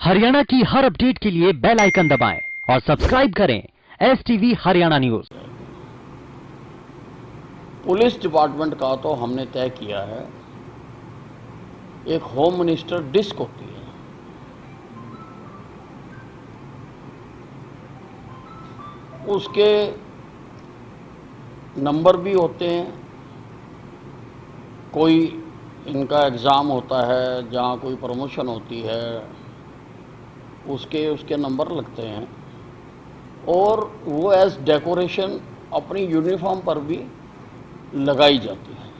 हरियाणा की हर अपडेट के लिए बेल आइकन दबाएं और सब्सक्राइब करें STV Haryana news. Police department का तो हमने तय किया है, एक होम मिनिस्टर डिस्क होती है, उसके नंबर भी होते हैं। कोई इनका एग्ज़ाम होता है, जहाँ कोई प्रमोशन होती है, उसके नंबर लगते हैं और वो एज डेकोरेशन अपनी यूनिफॉर्म पर भी लगाई जाती है।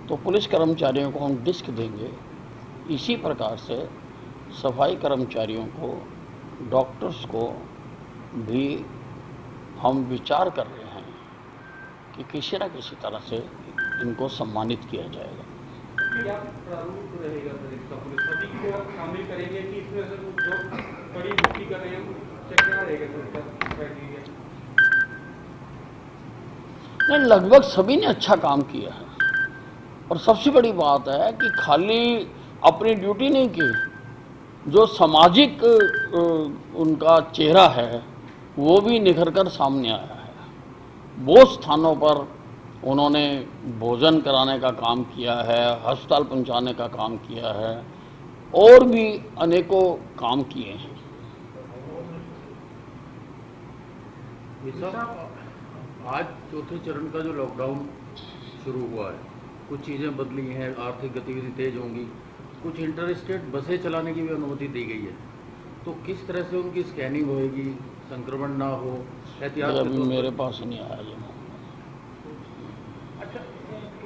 तो पुलिस कर्मचारियों को हम डिस्क देंगे। इसी प्रकार से सफाई कर्मचारियों को, डॉक्टर्स को भी हम विचार कर रहे हैं कि किसी न किसी तरह से इनको सम्मानित किया जाएगा। क्या प्रारूप रहेगा सर इसका? पुलिस सभी को शामिल करेंगे कि इसमें सर जो कड़ी ड्यूटी कर रहे हैं क्या रहेगा सर इसका क्राइटेरिया? नहीं, लगभग सभी ने अच्छा काम किया है और सबसे बड़ी बात है कि खाली अपनी ड्यूटी नहीं की, जो सामाजिक उनका चेहरा है वो भी निखर कर सामने आया है। बहुत स्थानों पर उन्होंने भोजन कराने का काम किया है, अस्पताल पहुंचाने का काम किया है और भी अनेकों काम किए हैं। आज चौथे चरण का जो लॉकडाउन शुरू हुआ है, कुछ चीज़ें बदली हैं, आर्थिक गतिविधि तेज होंगी, कुछ इंटर स्टेट बसें चलाने की भी अनुमति दी गई है। तो किस तरह से उनकी स्कैनिंग होएगी, संक्रमण ना हो, एहतियात अभी मेरे पास नहीं आया ये। अच्छा,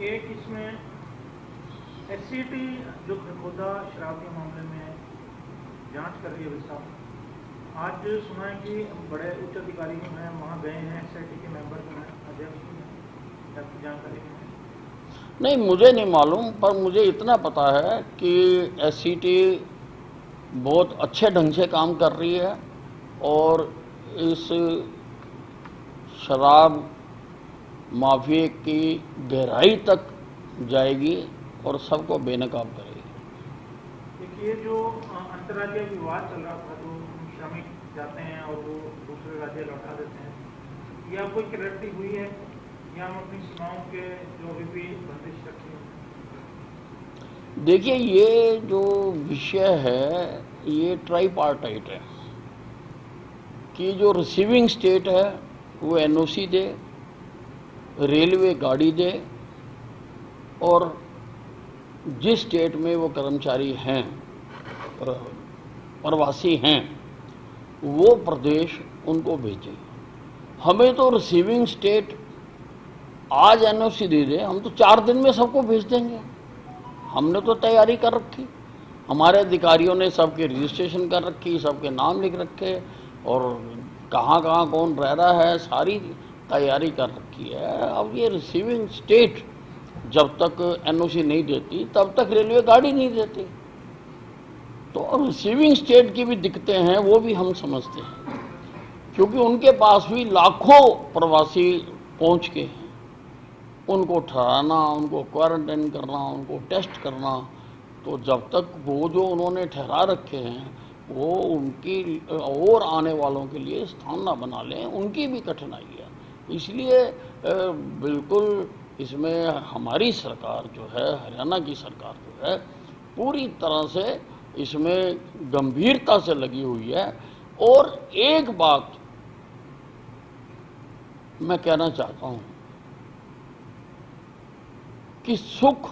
एक इसमें SCT जो खरगोदा शराब के मामले में जांच कर रही है विस्तार, आज सुना है कि बड़े उच्च अधिकारी जो हैं वहाँ गए हैं, SIT के मेंबर जो हैं, अध्यक्ष हैं, आपकी जानकारी है? नहीं, मुझे नहीं मालूम, पर मुझे इतना पता है कि SCT बहुत अच्छे ढंग से काम कर रही है और इस शराब माफिया की गहराई तक जाएगी और सबको बेनकाब करेगी। देखिए, जो अंतर्राज्यीय विवाद चल रहा था, जो श्रमिक जाते हैं और वो दूसरे राज्य लौटा देते हैं, या कोई क्लैरिटी हुई है या हम अपनी सीमाओं के जो अभी भी बंदिश रखी है? देखिए, ये जो विषय है ये ट्राईपार्टाइट है कि जो रिसीविंग स्टेट है वो NOC दे, रेलवे गाड़ी दे और जिस स्टेट में वो कर्मचारी हैं, प्रवासी हैं, वो प्रदेश उनको भेजे। हमें तो रिसीविंग स्टेट आज NOC दे दे, हम तो 4 दिन में सबको भेज देंगे। हमने तो तैयारी कर रखी, हमारे अधिकारियों ने सबके रजिस्ट्रेशन कर रखी, सबके नाम लिख रखे और कहाँ कहाँ कौन रह रहा है, सारी तैयारी कर रखी है। अब ये रिसीविंग स्टेट जब तक NOC नहीं देती तब तक रेलवे गाड़ी नहीं देती। तो रिसीविंग स्टेट की भी दिक्कतें हैं, वो भी हम समझते हैं, क्योंकि उनके पास भी लाखों प्रवासी पहुँच के हैं। उनको ठहराना, उनको क्वारंटाइन करना, उनको टेस्ट करना, तो जब तक वो जो उन्होंने ठहरा रखे हैं वो उनकी और आने वालों के लिए स्थान ना बना लें, उनकी भी कठिनाई है। इसलिए बिल्कुल इसमें हमारी सरकार जो है, हरियाणा की सरकार जो है, पूरी तरह से इसमें गंभीरता से लगी हुई है। और एक बात मैं कहना चाहता हूँ कि सुख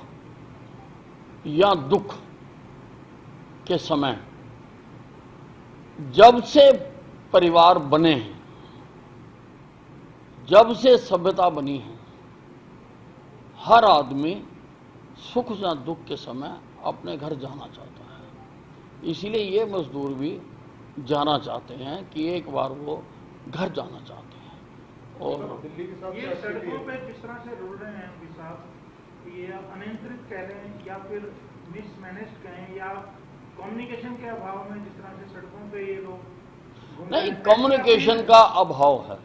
या दुख के समय जब से परिवार बने हैं, जब से सभ्यता बनी है, हर आदमी सुख या दुख के समय अपने घर जाना चाहता है। इसलिए ये मजदूर भी जाना चाहते हैं कि एक बार वो घर जाना चाहते हैं। और ये सड़कों पे जिस तरह से रुल रहे हैं विशाल, ये अनियंत्रित कह रहे हैं या फिर मिसमैनेज कहें या कम्युनिकेशन के अभाव में जिस तरह से सड़कों पे ये लोग नहीं, कम्युनिकेशन का अभाव है।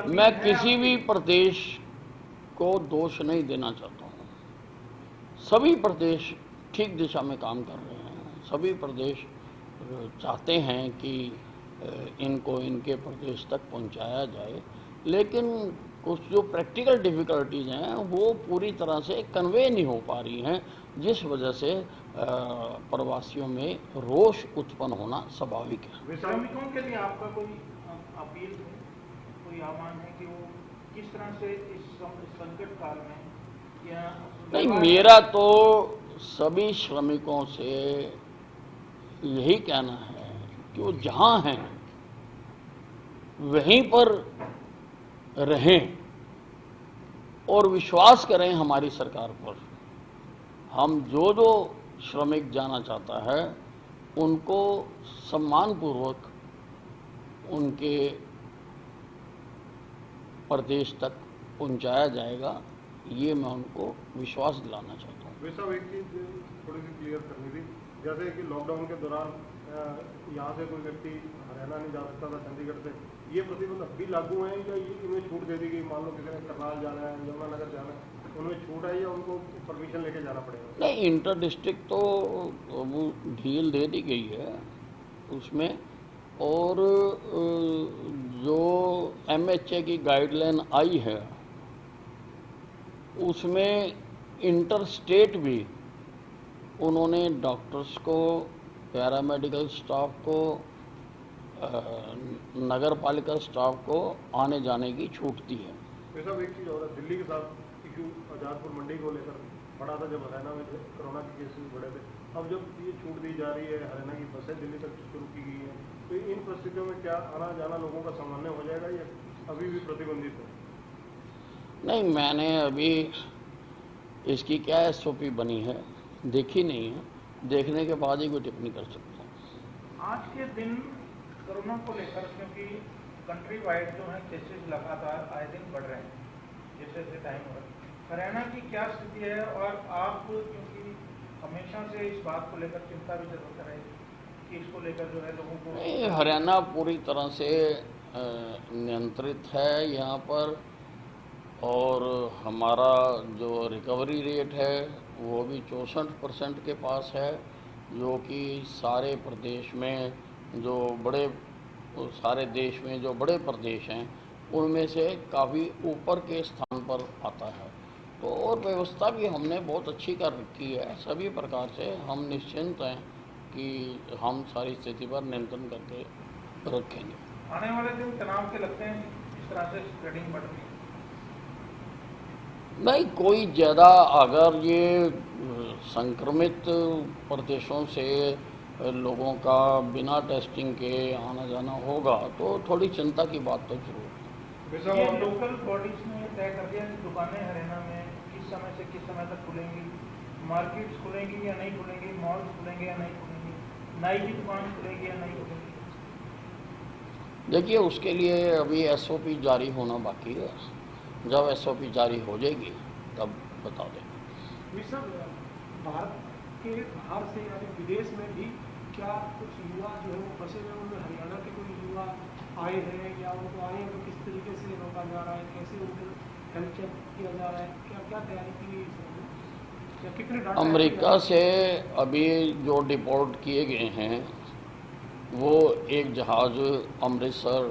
मैं किसी भी प्रदेश को दोष नहीं देना चाहता हूँ, सभी प्रदेश ठीक दिशा में काम कर रहे हैं। सभी प्रदेश चाहते हैं कि इनको इनके प्रदेश तक पहुंचाया जाए, लेकिन कुछ जो प्रैक्टिकल डिफ़िकल्टीज़ हैं वो पूरी तरह से कन्वे नहीं हो पा रही हैं, जिस वजह से प्रवासियों में रोष उत्पन्न होना स्वाभाविक है। श्रमिकों के लिए आपका कोई अपील है, कोई आह्वान है कि वो किस तरह से इस संकट काल में या नहीं, मेरा तो सभी श्रमिकों से यही कहना है कि वो जहाँ हैं वहीं पर रहें और विश्वास करें हमारी सरकार पर। हम जो श्रमिक जाना चाहता है उनको सम्मानपूर्वक उनके प्रदेश तक पहुंचाया जाएगा, ये मैं उनको विश्वास दिलाना चाहता हूँ। वैसा एक चीज़ थोड़ी सी क्लियर करनी थी, जैसे कि लॉकडाउन के दौरान यहाँ से कोई व्यक्ति हरियाणा नहीं जा सकता था चंडीगढ़ से, ये प्रतिबंध अभी लागू है या ये इन्हें छूट दे दी गई? मान लो किसी ने करनाल जाना है, यमुनानगर जाना है, उनमें छूट है या उनको परमिशन लेके जाना पड़ेगा? नहीं, इंटर डिस्ट्रिक्ट तो वो ढील दे दी गई है उसमें, और जो MHA की गाइडलाइन आई है उसमें इंटर स्टेट भी उन्होंने डॉक्टर्स को, पैरामेडिकल स्टाफ को, नगर पालिका स्टाफ को आने जाने की छूट दी है। वैसा एक चीज़ और है, दिल्ली के साथ इशू आजादपुर मंडी को लेकर बड़ा था जब हरियाणा में कोरोना के केसेस बढ़े थे। अब जब ये छूट दी जा रही है, हरियाणा की बसें दिल्ली तक शुरू की गई है, तो इन परिस्थितियों में क्या आना जाना लोगों का सामान्य हो जाएगा या अभी भी प्रतिबंधित है? नहीं, मैंने अभी इसकी क्या SOP बनी है देखी नहीं है, देखने के बाद ही कोई टिप्पणी कर सकता हूँ। आज के दिन कोरोना को लेकर, क्योंकि कंट्री वाइड जो है केसेस लगातार आए दिन बढ़ रहे हैं जैसे जैसे टाइम हो रहा है, हरियाणा की क्या स्थिति है? और आप क्योंकि हमेशा से इस बात को लेकर चिंता भी जरूर कर रहे हैं कि इसको लेकर जो है लोगों को, नहीं, हरियाणा पूरी तरह से नियंत्रित है यहाँ पर, और हमारा जो रिकवरी रेट है वो भी 64% के पास है, जो कि सारे प्रदेश में जो बड़े, सारे देश में जो बड़े प्रदेश हैं उनमें से काफ़ी ऊपर के स्थान पर आता है। तो और व्यवस्था भी हमने बहुत अच्छी कर रखी है, सभी प्रकार से हम निश्चिंत हैं कि हम सारी स्थिति पर नियंत्रण करके रखेंगे। आने वाले दिन तनाव के लगते हैं इस तरह से स्प्रेडिंग बढ़ रही है? नहीं, कोई ज़्यादा अगर ये संक्रमित प्रदेशों से लोगों का बिना टेस्टिंग के आना जाना होगा तो थोड़ी चिंता की बात तो जरूर है। ये लोकल बॉडीज ने तय कर दिया कि दुकानें हरियाणा में किस समय से किस समय तक खुलेंगी, मार्केट्स खुलेंगी या नहीं खुलेंगी, मॉल्स खुलेंगे या नहीं खुलेंगी, नाई की दुकान खुलेगी या नहीं खुलेंगी? देखिए, उसके लिए अभी SOP जारी होना बाकी है, जब SOP जारी हो जाएगी तब बता देंगे। सर, भारत के बाहर से यानी विदेश में भी क्या कुछ युवा जो है वो फंसे हुए, उनमें हरियाणा के कोई युवा आए हैं या उनको आए हैं तो किस तरीके से रोका जा रहा है, कैसे उनको हेल्थ चेक किया जा रहा है, क्या क्या तैयारी की गई है या कितने डाटा? अमेरिका से अभी जो डिपोर्ट किए गए हैं वो एक जहाज़ अमृतसर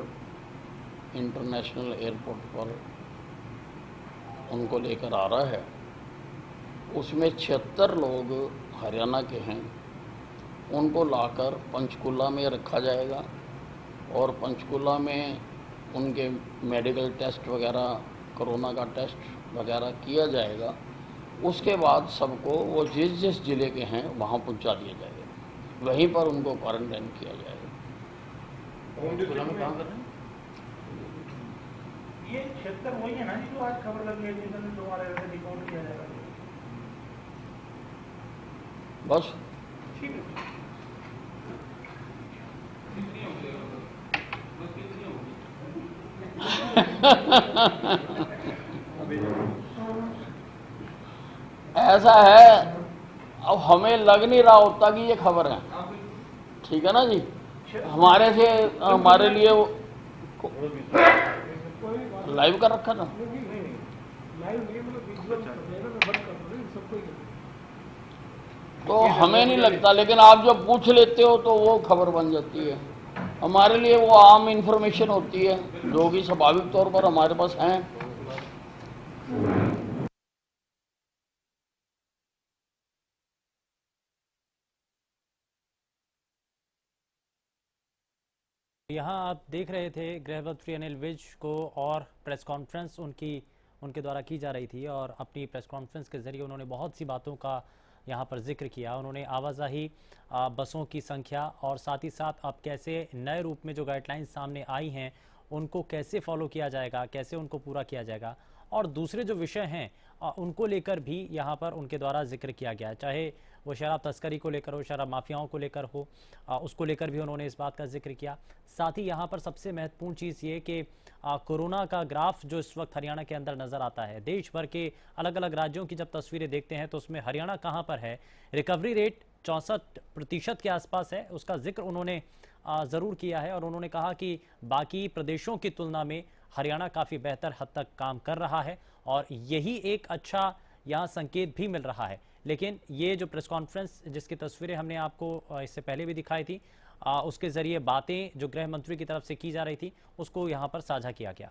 इंटरनेशनल एयरपोर्ट पर उनको लेकर आ रहा है। उसमें 76 लोग हरियाणा के हैं, उनको लाकर पंचकुला में रखा जाएगा और पंचकुला में उनके मेडिकल टेस्ट वगैरह, कोरोना का टेस्ट वगैरह किया जाएगा। उसके बाद सबको वो जिस जिस ज़िले के हैं वहाँ पहुँचा दिया जाएगा, वहीं पर उनको क्वारंटाइन किया जाएगा। काम कर रहे हैं ये 76 वही है ना जी जो आज खबर लगी है जिनमें तुम्हारे रिपोर्ट किया जाएगा? बस ठीक है। ऐसा है, अब हमें लग नहीं रहा होता कि ये खबर है, ठीक है ना जी। हमारे से हमारे लिए वो लाइव कर रखा था। लाइव नहीं, मतलब विजुअल बंद कर दो सबको ही। तो हमें नहीं लगता, लेकिन आप जब पूछ लेते हो तो वो खबर बन जाती है। हमारे लिए वो आम इंफॉर्मेशन होती है जो कि स्वाभाविक तौर पर हमारे पास हैं। यहाँ आप देख रहे थे गृह मंत्री अनिल विज को, और प्रेस कॉन्फ्रेंस उनके द्वारा की जा रही थी, और अपनी प्रेस कॉन्फ्रेंस के जरिए उन्होंने बहुत सी बातों का यहाँ पर जिक्र किया। उन्होंने आवाजाही, बसों की संख्या, और साथ ही साथ अब कैसे नए रूप में जो गाइडलाइंस सामने आई हैं उनको कैसे फॉलो किया जाएगा, कैसे उनको पूरा किया जाएगा, और दूसरे जो विषय हैं उनको लेकर भी यहाँ पर उनके द्वारा जिक्र किया गया, चाहे वो शराब तस्करी को लेकर हो, शराब माफियाओं को लेकर हो, उसको लेकर भी उन्होंने इस बात का जिक्र किया। साथ ही यहाँ पर सबसे महत्वपूर्ण चीज़ ये कि कोरोना का ग्राफ जो इस वक्त हरियाणा के अंदर नज़र आता है, देश भर के अलग अलग राज्यों की जब तस्वीरें देखते हैं तो उसमें हरियाणा कहाँ पर है। रिकवरी रेट 64% के आसपास है, उसका जिक्र उन्होंने ज़रूर किया है, और उन्होंने कहा कि बाकी प्रदेशों की तुलना में हरियाणा काफ़ी बेहतर हद तक काम कर रहा है, और यही एक अच्छा यहाँ संकेत भी मिल रहा है। लेकिन ये जो प्रेस कॉन्फ्रेंस जिसकी तस्वीरें हमने आपको इससे पहले भी दिखाई थी, उसके जरिए बातें जो गृह मंत्री की तरफ से की जा रही थी उसको यहाँ पर साझा किया गया।